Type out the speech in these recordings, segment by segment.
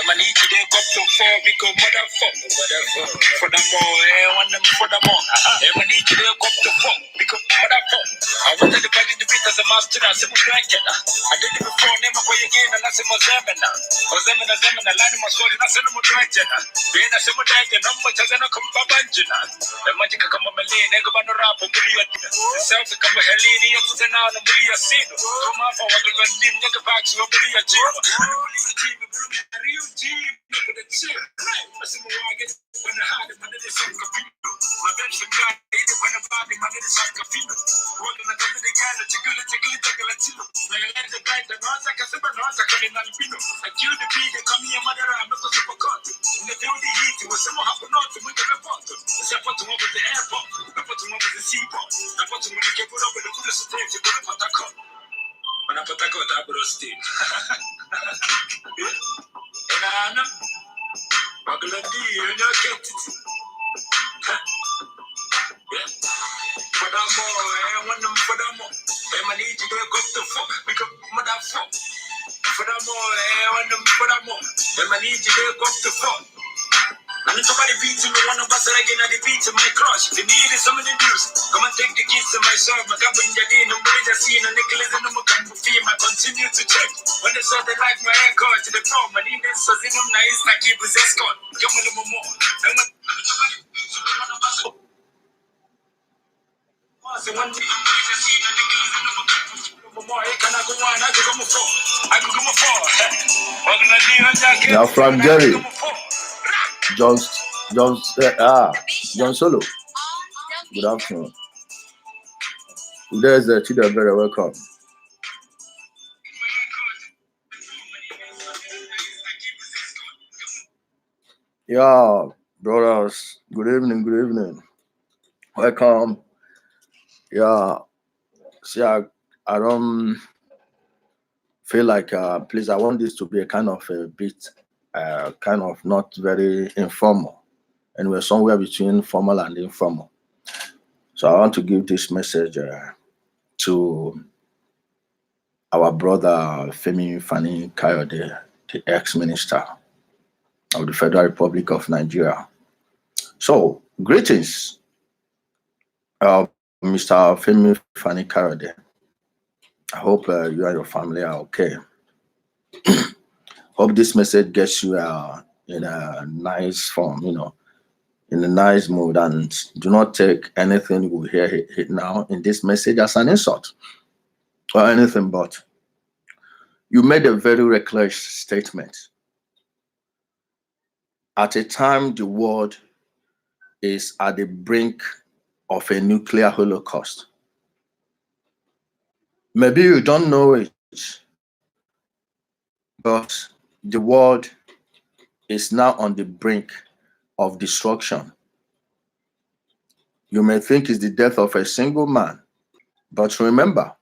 I need to wake up to four because motherfucker. Furthermore, want them furthermore. I need to wake up to four because motherfucker. I want to divide the beat as a master as a blanket. I did it before, never go again, and that's a Mozambique. Mozambique, the line of my soul, and that's a Mozambique. Then I said, the number doesn't come by Banjina. The magic come on Malay, Negabano Rap, Bullion. The self come Helene, it's an hour of Bullia Sin. Come off our London, Negabaks, Bullia Jim. Real team, look at the chip. I said, when I had it, my little son of people. My bench from God, when I'm body, my little son of people. Working on the guy, the tickle, Latino. I like the guy, the North, I can see my North, I can in Albino. I killed the bee, they come here, mother, I'm not a super cut. In the building heat, it was someone happen not to make a report. It's a put to over the airport, I put to over the seaport. I put to when you get put up with the good support to go to Pataco. When I put a good abro steam. And I'm Bagaladi, and you're getting furthermore, I want them furthermore. I need to wake up to fuck because motherfucker. Furthermore, I want them furthermore. I need to wake up to fuck. And if somebody beats me, one of us again at the beat to my crush. If you need it, some of the news. Come and take the keys to my shop. My cabin, Jadine, and Bridge, scene, and Nicholas, and I'm a kind of fame. I continue to check. When they saw they like my haircut to the prom, and even so, they know nice, like he was escort. Young a little more. Now from Jerry, John Solo. Good afternoon. There's the Chida, very welcome. Yeah, brothers. Good evening. Welcome. Yeah. See, I don't feel like please, I want this to be a kind of a bit kind of not very informal, and we're somewhere between formal and informal. So I want to give this message to our brother Femi Fani Kayode, the ex-minister of the Federal Republic of Nigeria. So greetings, Mr. Femi Fani Kayode. I hope you and your family are okay. Hope this message gets you in a nice form, in a nice mood, and do not take anything you will hear now in this message as an insult or anything but. You made a very reckless statement. At a time, the world is at the brink of a nuclear holocaust. Maybe you don't know it, but the world is now on the brink of destruction. You may think it's the death of a single man, but remember,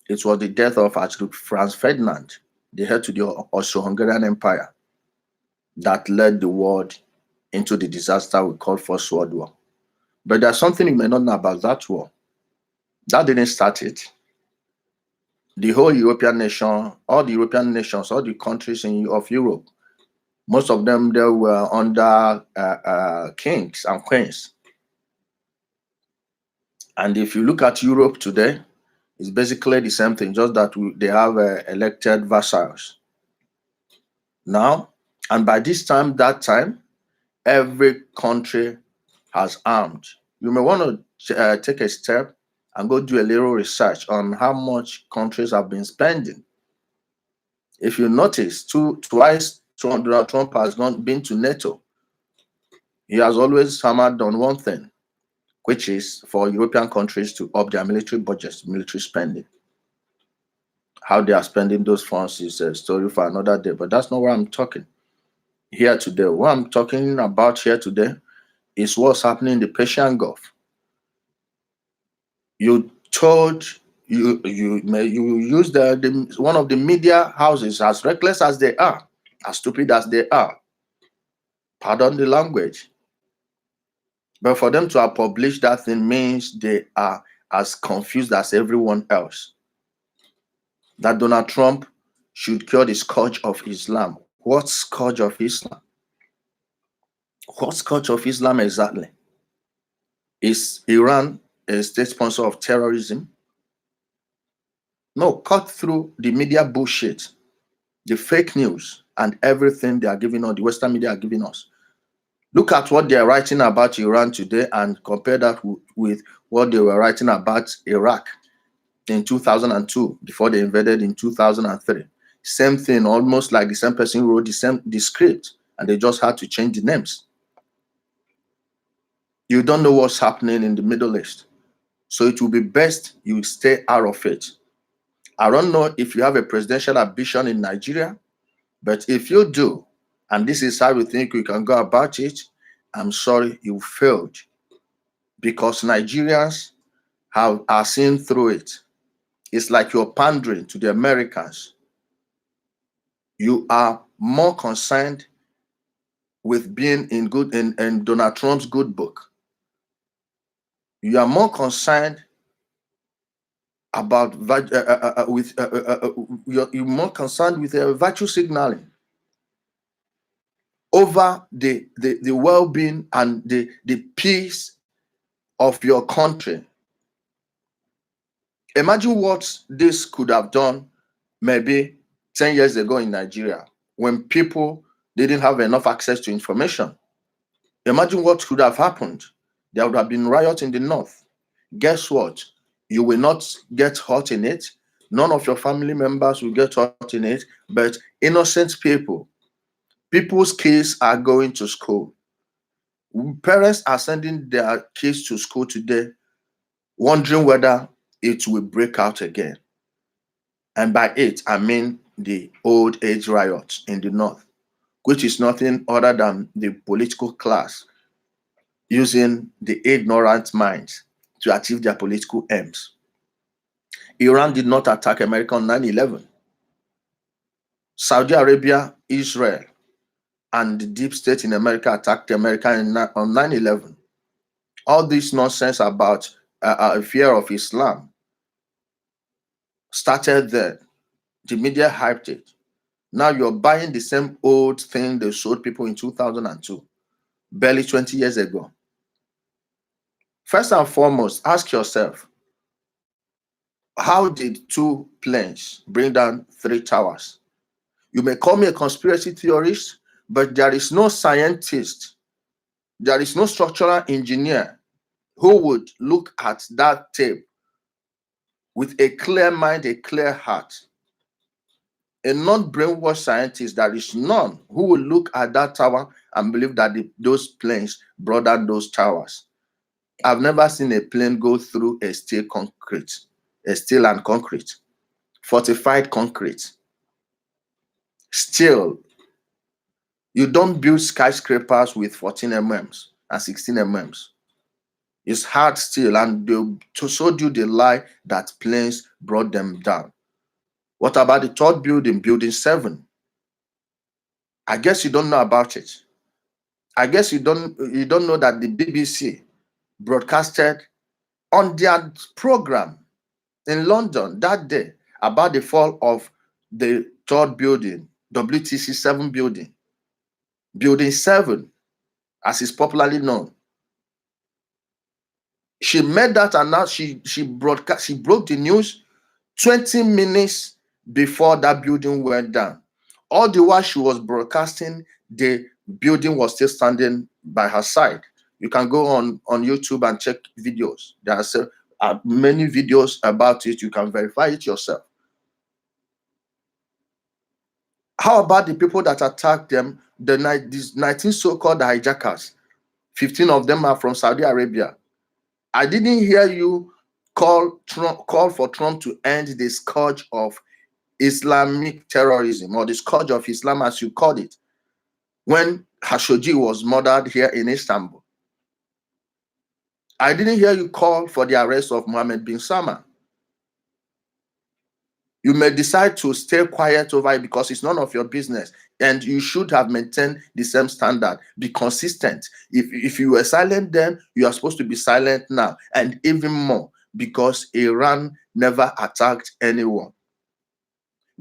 it was the death of Archduke Franz Ferdinand, the head to the Austro-Hungarian Empire, that led the world into the disaster we call First World War. But there's something you may not know about that war. That didn't start it. The whole European nation, all the European nations, all the countries of Europe, most of them, they were under kings and queens. And if you look at Europe today, it's basically the same thing, just that they have elected vassals. Now, and by this time, that time, every country has armed. You may want to take a step and go do a little research on how much countries have been spending. If you notice, twice Donald Trump has been to NATO. He has always hammered on one thing, which is for European countries to up their military budgets, military spending. How they are spending those funds is a story for another day, but that's not what I'm talking here today. What I'm talking about here today is what's happening in the Persian Gulf. You use one of the media houses, as reckless as they are, as stupid as they are. Pardon the language. But for them to have published that thing means they are as confused as everyone else. That Donald Trump should cure the scourge of Islam. What scourge of Islam? What scourge of Islam exactly? Is Iran a state sponsor of terrorism? No, cut through the media bullshit, the fake news, and everything they are giving us, the Western media are giving us. Look at what they are writing about Iran today and compare that with what they were writing about Iraq in 2002 before they invaded in 2003. Same thing, almost like the same person wrote the script, and they just had to change the names. You don't know what's happening in the Middle East, so it will be best you stay out of it. I don't know if you have a presidential ambition in Nigeria, but if you do, and this is how you think you can go about it, I'm sorry, you failed, because Nigerians are seeing through it. It's like you're pandering to the Americans. You are more concerned with being in Donald Trump's good book. You are more concerned about you're more concerned with virtue signaling over the well-being and the peace of your country. Imagine what this could have done maybe 10 years ago in Nigeria when people didn't have enough access to information. Imagine what could have happened. There would have been riots in the north. Guess what? You will not get hurt in it. None of your family members will get hurt in it, but innocent people's kids are going to school. Parents are sending their kids to school today, wondering whether it will break out again. And by it, I mean the old age riots in the north, which is nothing other than the political class using the ignorant minds to achieve their political aims. Iran did not attack America on 9/11. Saudi Arabia, Israel, and the deep state in America attacked America on 9/11. All this nonsense about fear of Islam started there. The media hyped it. Now you're buying the same old thing they sold people in 2002, barely 20 years ago. First and foremost, ask yourself, how did two planes bring down three towers? You may call me a conspiracy theorist, but there is no scientist, there is no structural engineer who would look at that tape with a clear mind, a clear heart. A non-brainwashed scientist, there is none who will look at that tower and believe that those planes brought down those towers. I've never seen a plane go through a steel and concrete, fortified concrete. Still, you don't build skyscrapers with 14 mm and 16 mm. It's hard steel, and they showed you the lie that planes brought them down. What about the third building, building 7? I guess you don't know about it. I guess you don't know that the BBC broadcasted on their program in London that day about the fall of the third building, WTC 7 building, building 7, as is popularly known. She made that announcement. She broke the news 20 minutes before that building went down. All the while she was broadcasting, the building was still standing by her side. You can go on YouTube and check videos. There are many videos about it. You can verify it yourself. How about the people that attacked them, these 19 so-called hijackers? 15 of them are from Saudi Arabia. I didn't hear you call for Trump to end the scourge of Islamic terrorism, or the scourge of Islam as you called it, when Khashoggi was murdered here in Istanbul. I didn't hear you call for the arrest of Mohammed bin Salman. You may decide to stay quiet over it because it's none of your business, and you should have maintained the same standard. Be consistent. If you were silent then, you are supposed to be silent now, and even more, because Iran never attacked anyone.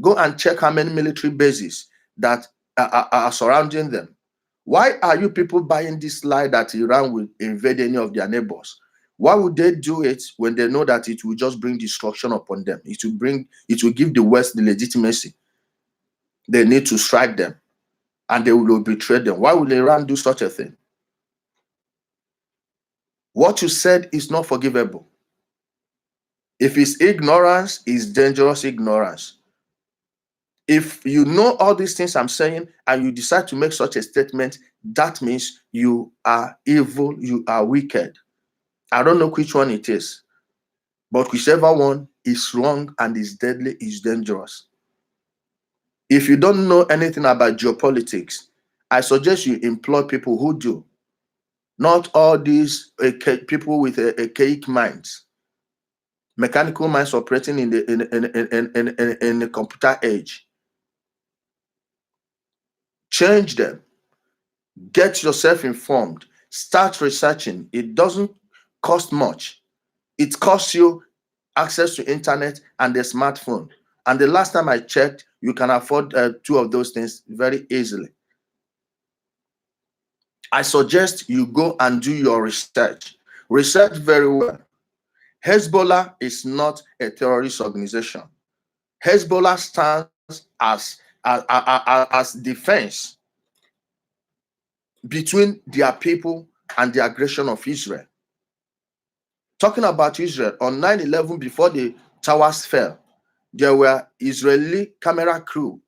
Go and check how many military bases that are surrounding them. Why are you people buying this lie that Iran will invade any of their neighbors? Why would they do it when they know that it will just bring destruction upon them? It will give the West the legitimacy they need to strike them, and they will betray them. Why would Iran do such a thing? What you said is not forgivable. If it's ignorance, it's dangerous ignorance. If you know all these things I'm saying and you decide to make such a statement, that means you are evil, you are wicked. I don't know which one it is, but whichever one is wrong and is deadly, is dangerous. If you don't know anything about geopolitics, I suggest you employ people who do, not all these people with archaic minds, mechanical minds operating in the computer age. Change them. Get yourself informed. Start researching. It doesn't cost much. It costs you access to internet and a smartphone. And the last time I checked, you can afford two of those things very easily. I suggest you go and do your research. Research very well. Hezbollah is not a terrorist organization. Hezbollah stands as defense between their people and the aggression of Israel. Talking about Israel, on 9/11, before the towers fell, there were Israeli camera crew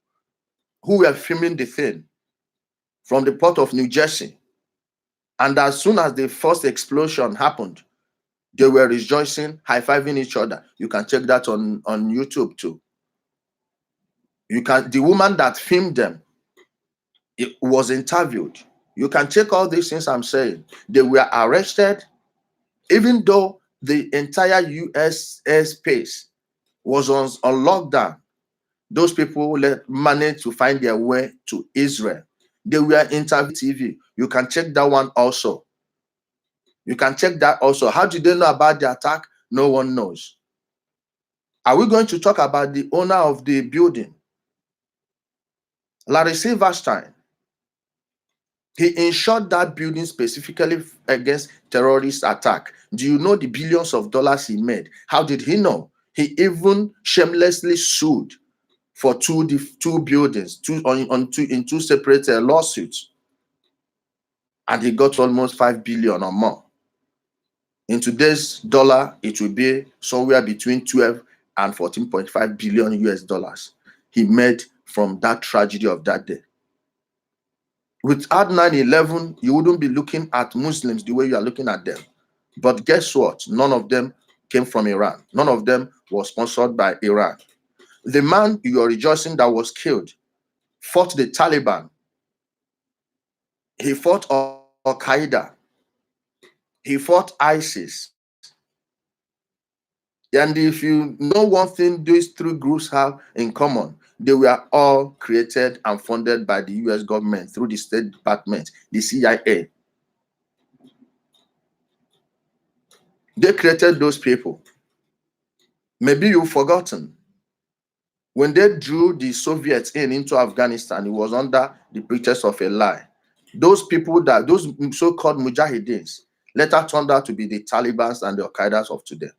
who were filming the thing from the port of New Jersey. And as soon as the first explosion happened, they were rejoicing, high-fiving each other. You can check that on YouTube too. The woman that filmed them, it was interviewed. You can check all these things I'm saying. They were arrested, even though the entire US airspace was on lockdown. Those people managed to find their way to Israel. They were interviewed TV. You can check that one also. You can check that also. How did they know about the attack? No one knows. Are we going to talk about the owner of the building? Larry Silverstein. He insured that building specifically against terrorist attack. Do you know the billions of dollars he made? How did he know? He even shamelessly sued for two buildings, in two separate lawsuits, and he got almost 5 billion or more. In today's dollar, it will be somewhere between 12 and 14.5 billion US dollars he made from that tragedy of that day. Without 9/11, you wouldn't be looking at Muslims the way you are looking at them. But guess what? None of them came from Iran. None of them was sponsored by Iran. The man you are rejoicing that was killed fought the Taliban. He fought Al-Qaeda. He fought ISIS. And if you know one thing these three groups have in common, they were all created and funded by the US government through the State Department, the CIA. They created those people. Maybe you've forgotten. When they drew the Soviets into Afghanistan, it was under the pretext of a lie. Those people, those so-called Mujahideens, later turned out to be the Taliban and the Al-Qaeda of today.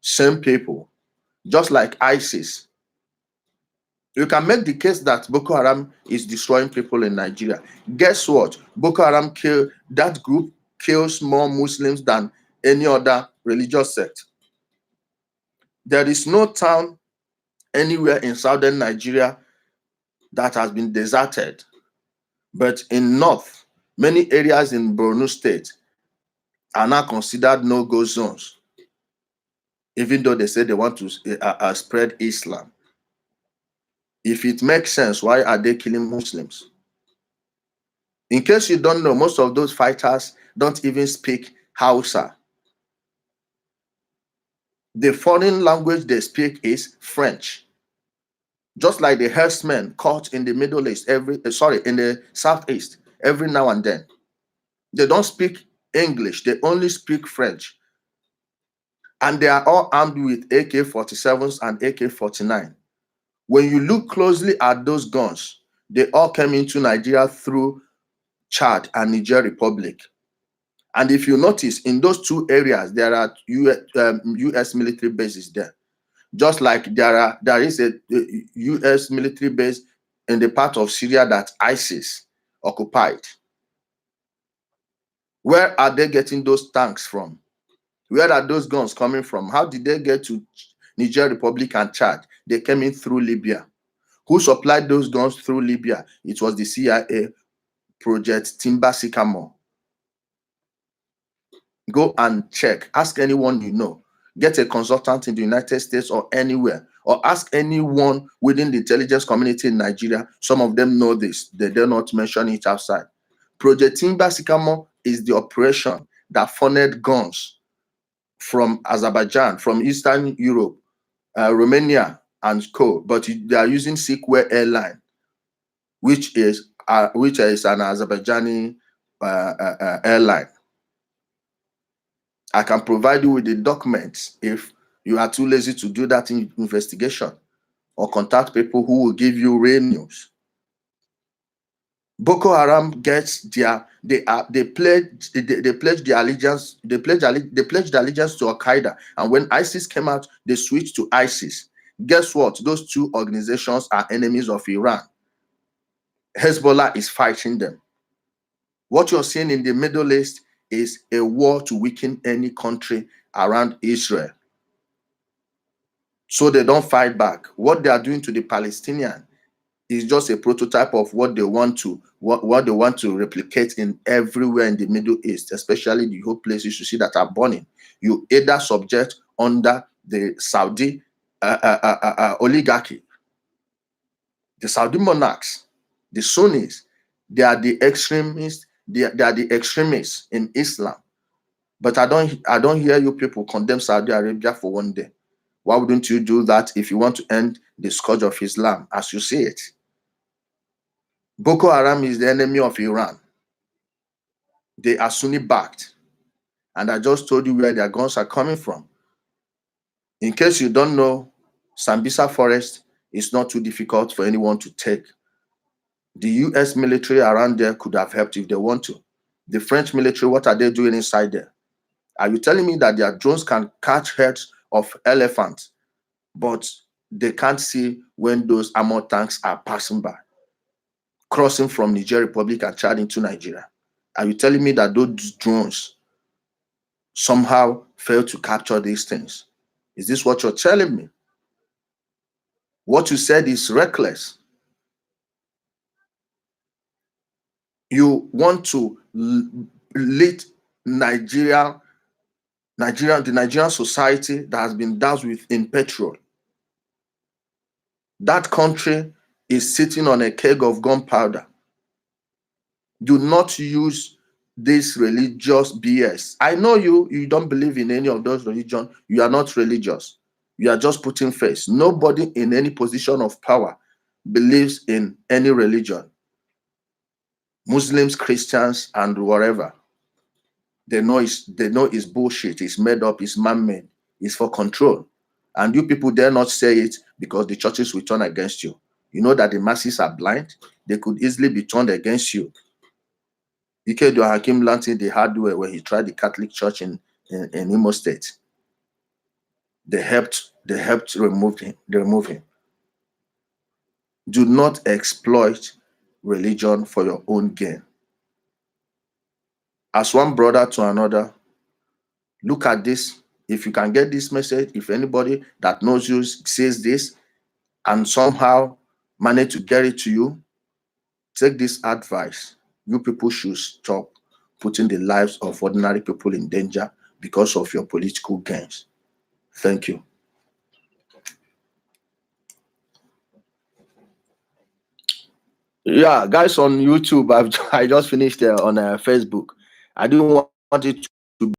Same people, just like ISIS. You can make the case that Boko Haram is destroying people in Nigeria. Guess what? Boko Haram that group kills more Muslims than any other religious sect. There is no town anywhere in southern Nigeria that has been deserted. But in north, many areas in Borno State are now considered no-go zones, even though they say they want to spread Islam. If it makes sense, why are they killing Muslims? In case you don't know, most of those fighters don't even speak Hausa. The foreign language they speak is French. Just like the herdsmen caught in the Middle East, in the Southeast, every now and then. They don't speak English, they only speak French. And they are all armed with AK-47s and AK-49. When you look closely at those guns, they all came into Nigeria through Chad and Niger Republic. And if you notice, in those two areas, there are US military bases there. Just like there is a US military base in the part of Syria that ISIS occupied. Where are they getting those tanks from? Where are those guns coming from? How did they get to Niger Republic and Chad? They came in through Libya. Who supplied those guns through Libya? It was the CIA project Timber Sycamore. Go and check. Ask anyone you know. Get a consultant in the United States or anywhere, or ask anyone within the intelligence community in Nigeria. Some of them know this. They dare not mention it outside. Project Timber Sycamore is the operation that funneled guns from Azerbaijan, from Eastern Europe, Romania, and co. But they are using Sequare Airline, which is an Azerbaijani airline. I can provide you with the documents if you are too lazy to do that investigation, or contact people who will give you real news. Boko Haram gets they pledge their allegiance, they pledged allegiance to Al Qaeda, and when ISIS came out, they switched to ISIS. Guess what? Those two organizations are enemies of Iran. Hezbollah is fighting them. What you're seeing in the Middle East is a war to weaken any country around Israel, so they don't fight back. What they are doing to the Palestinians is just a prototype of what they want to replicate in everywhere in the Middle East, especially the whole places you see that are burning. You either subject under the Saudi oligarchy, the Saudi monarchs, the Sunnis. They are the extremists. They are the extremists in Islam. But I don't hear you people condemn Saudi Arabia for one day. Why wouldn't you do that if you want to end the scourge of Islam as you see it? Boko Haram is the enemy of Iran. They are Sunni backed. And I just told you where their guns are coming from. In case you don't know, Sambisa Forest is not too difficult for anyone to take. The US military around there could have helped if they want to. The French military, what are they doing inside there? Are you telling me that their drones can catch heads of elephants, but they can't see when those armored tanks are passing by, crossing from Niger Republic and Chad into Nigeria? Are you telling me that those drones somehow fail to capture these things? Is this what you're telling me? What you said is reckless. You want to lead the Nigerian society that has been doused in petrol. That country is sitting on a keg of gunpowder. Do not use this religious BS. I know you don't believe in any of those religions. You are not religious. You are just putting face. Nobody in any position of power believes in any religion. Muslims, Christians, and whatever. They know it's bullshit. It's made up. It's man-made. It's for control. And you people dare not say it because the churches will turn against you. You know that the masses are blind. They could easily be turned against you. Ikedo Hakim learned it the hard way when he tried the Catholic Church in Imo State. They helped remove him. Do not exploit religion for your own gain. As one brother to another, look at this. If you can get this message, if anybody that knows you says this and somehow manage to get it to you, take this advice. You people should stop putting the lives of ordinary people in danger because of your political gains. Thank you. Yeah, guys on YouTube, I just finished on Facebook. I didn't want it to be.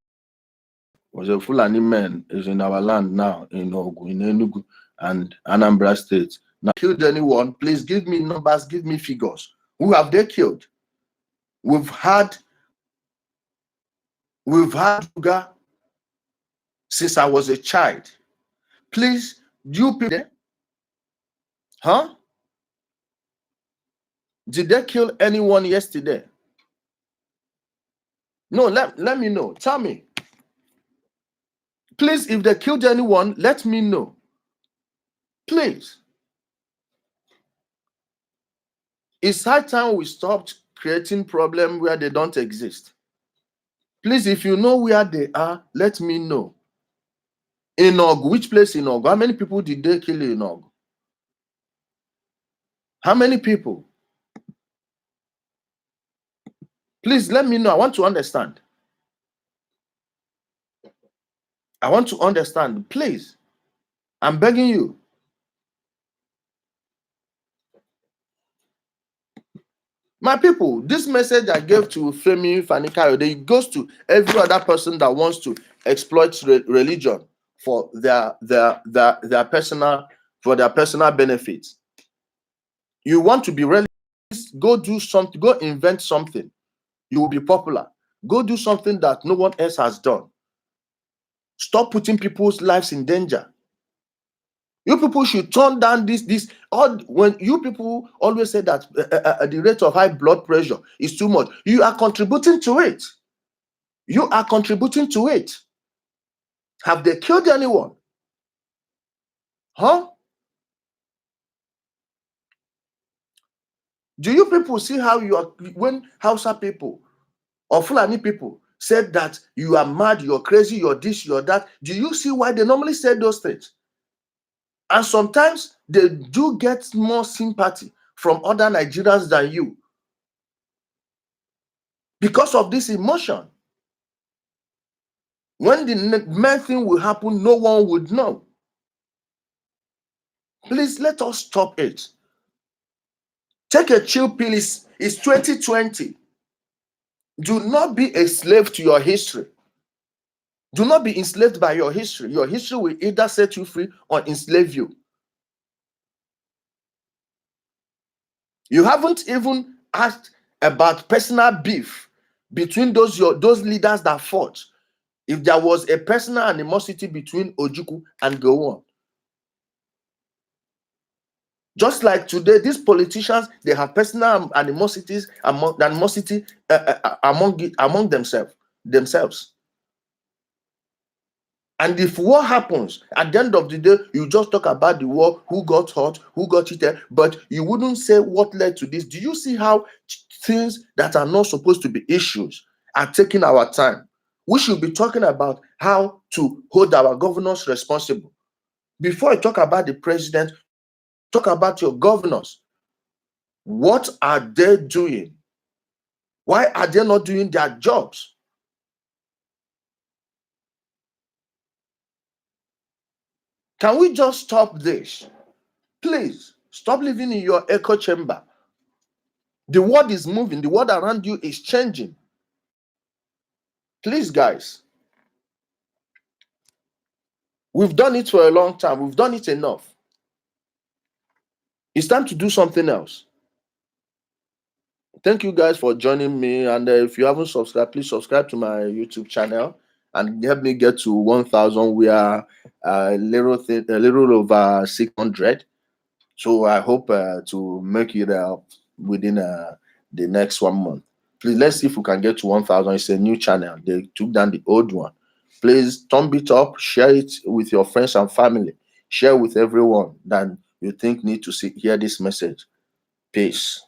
Was a Fulani man is in our land now in Ogun, in Enugu and Anambra State. Now, killed anyone? Please give me numbers, give me figures. Who have they killed? We've had Uga since I was a child. Please, you people, huh? Did they kill anyone yesterday? No, let me know. Tell me. Please, if they killed anyone, let me know. Please. It's high time we stopped creating problems where they don't exist. Please, if you know where they are, let me know. In Og, which place in Og? How many people did they kill in Og? How many people? Please let me know. I want to understand. I want to understand. Please. I'm begging you. My people, this message I gave to Femi, Fani, Kayode, it goes to every other person that wants to exploit religion for their personal benefits. You want to be religious? Go do something. Go invent something. You will be popular. Go do something that no one else has done. Stop putting people's lives in danger. You people should turn down this. When you people always say that the rate of high blood pressure is too much, you are contributing to it. You are contributing to it. Have they killed anyone? Huh? Do you people see how you are when Hausa people or Fulani people said that you are mad, you're crazy, you're this, you're that? Do you see why they normally say those things? And sometimes they do get more sympathy from other Nigerians than you because of this emotion. When the main thing will happen, no one would know. Please let us stop it. Take a chill pill. It's 2020. Do not be a slave to your history. Do not be enslaved by your history. Your history will either set you free or enslave you. You haven't even asked about personal beef between those leaders that fought. If there was a personal animosity between Ojukwu and Gowon. Just like today, these politicians, they have personal animosity among themselves. And if war happens, at the end of the day, you just talk about the war, who got hurt, who got cheated, but you wouldn't say what led to this. Do you see how things that are not supposed to be issues are taking our time? We should be talking about how to hold our governors responsible. Before I talk about the president, talk about your governors. What are they doing? Why are they not doing their jobs? Can we just stop this? Please, stop living in your echo chamber. The world is moving. The world around you is changing. Please, guys. We've done it for a long time. We've done it enough. It's time to do something else. Thank you guys for joining me. And if you haven't subscribed, please subscribe to my YouTube channel and help me get to 1,000. We are a little over 600. So I hope to make it within the next 1 month. Please, let's see if we can get to 1,000. It's a new channel. They took down the old one. Please thumb it up, share it with your friends and family. Share with everyone that you think need to hear this message. Peace.